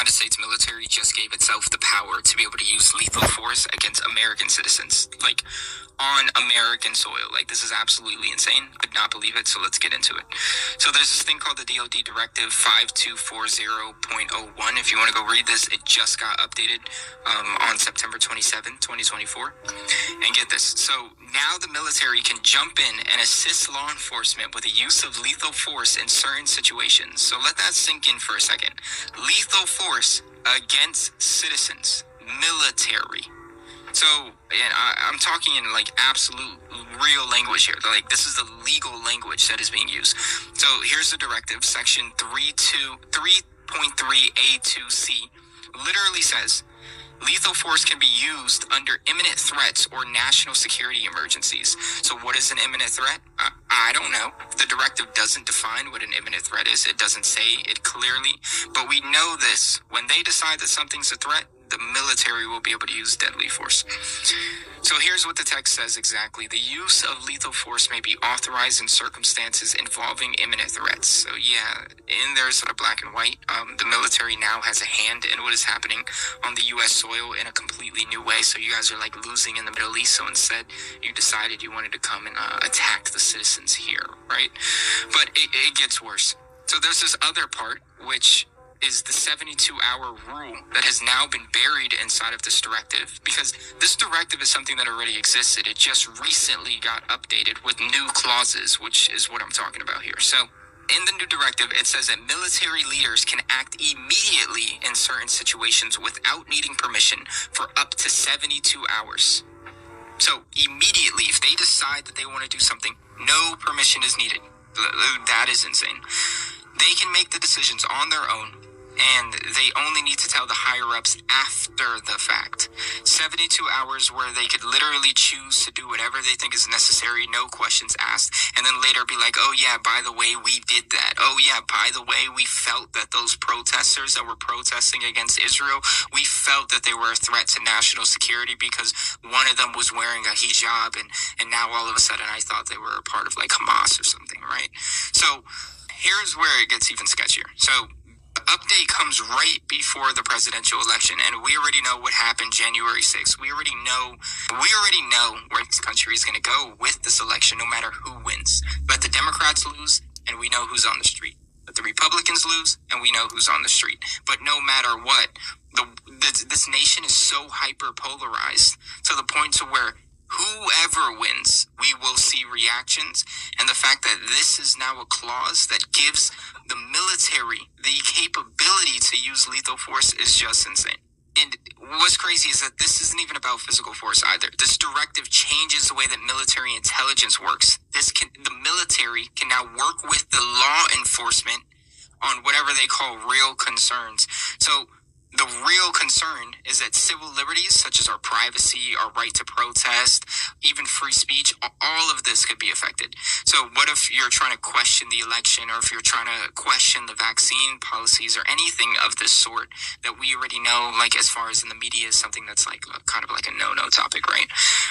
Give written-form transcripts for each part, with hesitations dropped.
United States military just gave itself the power to be able to use lethal force against American citizens, like on American soil. Like, this is absolutely insane. I could not believe it, so let's get into it. So there's this thing called the DoD Directive 5240.01. If you want to go read this, it just got updated on September 27, 2024. And get this. So now the military can jump in and assist law enforcement with the use of lethal force in certain situations. So let that sink in for a second. Lethal force against citizens, military. So, and I'm talking in like absolute real language here. Like, this is the legal language that is being used. So here's the directive, section 3.3A2C, literally says, lethal force can be used under imminent threats or national security emergencies. So what is an imminent threat? I don't know. The directive doesn't define what an imminent threat is. It doesn't say it clearly. But we know this. When they decide that something's a threat, the military will be able to use deadly force. So here's what the text says exactly. The use of lethal force may be authorized in circumstances involving imminent threats. So yeah, in there sort of black and white, the military now has a hand in what is happening on the U.S. soil in a completely new way. So you guys are like losing in the Middle East. So instead, you decided you wanted to come and attack the citizens here, right? But it gets worse. So there's this other part, which is the 72-hour rule that has now been buried inside of this directive, because this directive is something that already existed. It just recently got updated with new clauses, which is what I'm talking about here. So in the new directive, it says that military leaders can act immediately in certain situations without needing permission for up to 72 hours. So immediately, if they decide that they want to do something, no permission is needed. That is insane. They can make the decisions on their own, and they only need to tell the higher-ups after the fact. 72 hours where they could literally choose to do whatever they think is necessary, no questions asked, and then later be like, oh yeah, by the way, we did that. Oh yeah, by the way, we felt that those protesters that were protesting against Israel, we felt that they were a threat to national security because one of them was wearing a hijab, and now all of a sudden I thought they were a part of like Hamas or something, right? So here's where it gets even sketchier. So update comes right before the presidential election, and we already know what happened January 6th. We already know where this country is going to go with this election, no matter who wins. Let the Democrats lose, and we know who's on the street. Let the Republicans lose, and we know who's on the street. But no matter what, this nation is so hyper-polarized to the point to where whoever wins, we will see reactions. And the fact that this is now a clause that gives the military the capability to use lethal force is just insane. And what's crazy is that this isn't even about physical force either. This directive changes the way that military intelligence works. The military can now work with the law enforcement on whatever they call real concerns. So the real concern is that civil liberties, such as our privacy, our right to protest, even free speech, all of this could be affected. So what if you're trying to question the election, or if you're trying to question the vaccine policies or anything of this sort that we already know, like as far as in the media, is something that's like kind of like a no-no topic, right?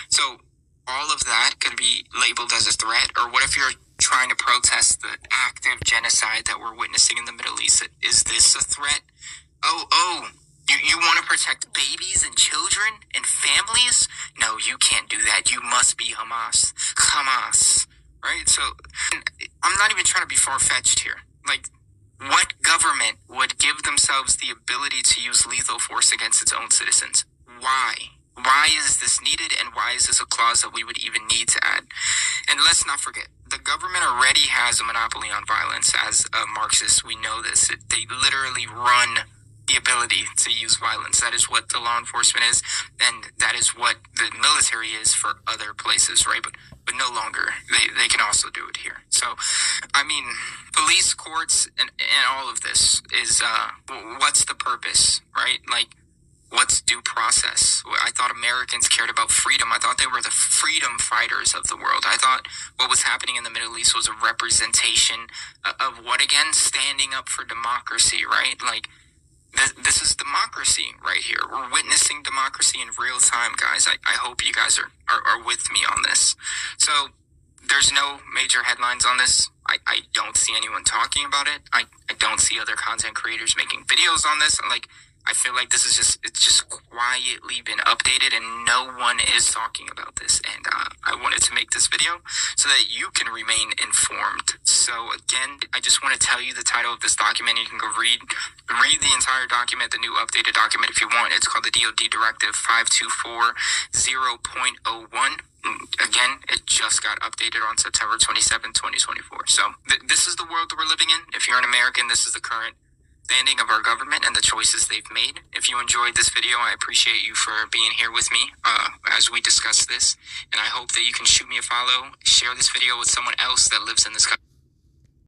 So all of that could be labeled as a threat. Or what if you're trying to protest the active genocide that we're witnessing in the Middle East? Is this a threat? You want to protect babies and children and families? No, you can't do that. You must be Hamas, right? So I'm not even trying to be far-fetched here. Like, what government would give themselves the ability to use lethal force against its own citizens? Why? Why is this needed, and why is this a clause that we would even need to add? And let's not forget, the government already has a monopoly on violence. As Marxists, we know this. They literally run the ability to use violence. That is what the law enforcement is, and that is what the military is for other places, right? But no longer. They can also do it here. So, I mean, police, courts, and all of this is, what's the purpose, right? Like, what's due process? I thought Americans cared about freedom. I thought they were the freedom fighters of the world. I thought what was happening in the Middle East was a representation of what, again? Standing up for democracy, right? Like, this is democracy right here. We're witnessing democracy in real time, guys. I hope you guys are with me on this. So there's no major headlines on this. I don't see anyone talking about it. I don't see other content creators making videos on this. Like, I feel like this is it's just quietly been updated and no one is talking about this. And I wanted to make this video so that you can remain informed. So again, I just want to tell you the title of this document. You can go read the entire document, the new updated document if you want. It's called the DoD Directive 5240.01. Again, it just got updated on September 27, 2024. So this is the world that we're living in. If you're an American, this is the current standing of our government and the choices they've made. If you enjoyed this video, I appreciate you for being here with me as we discuss this. And I hope that you can shoot me a follow, share this video with someone else that lives in this country.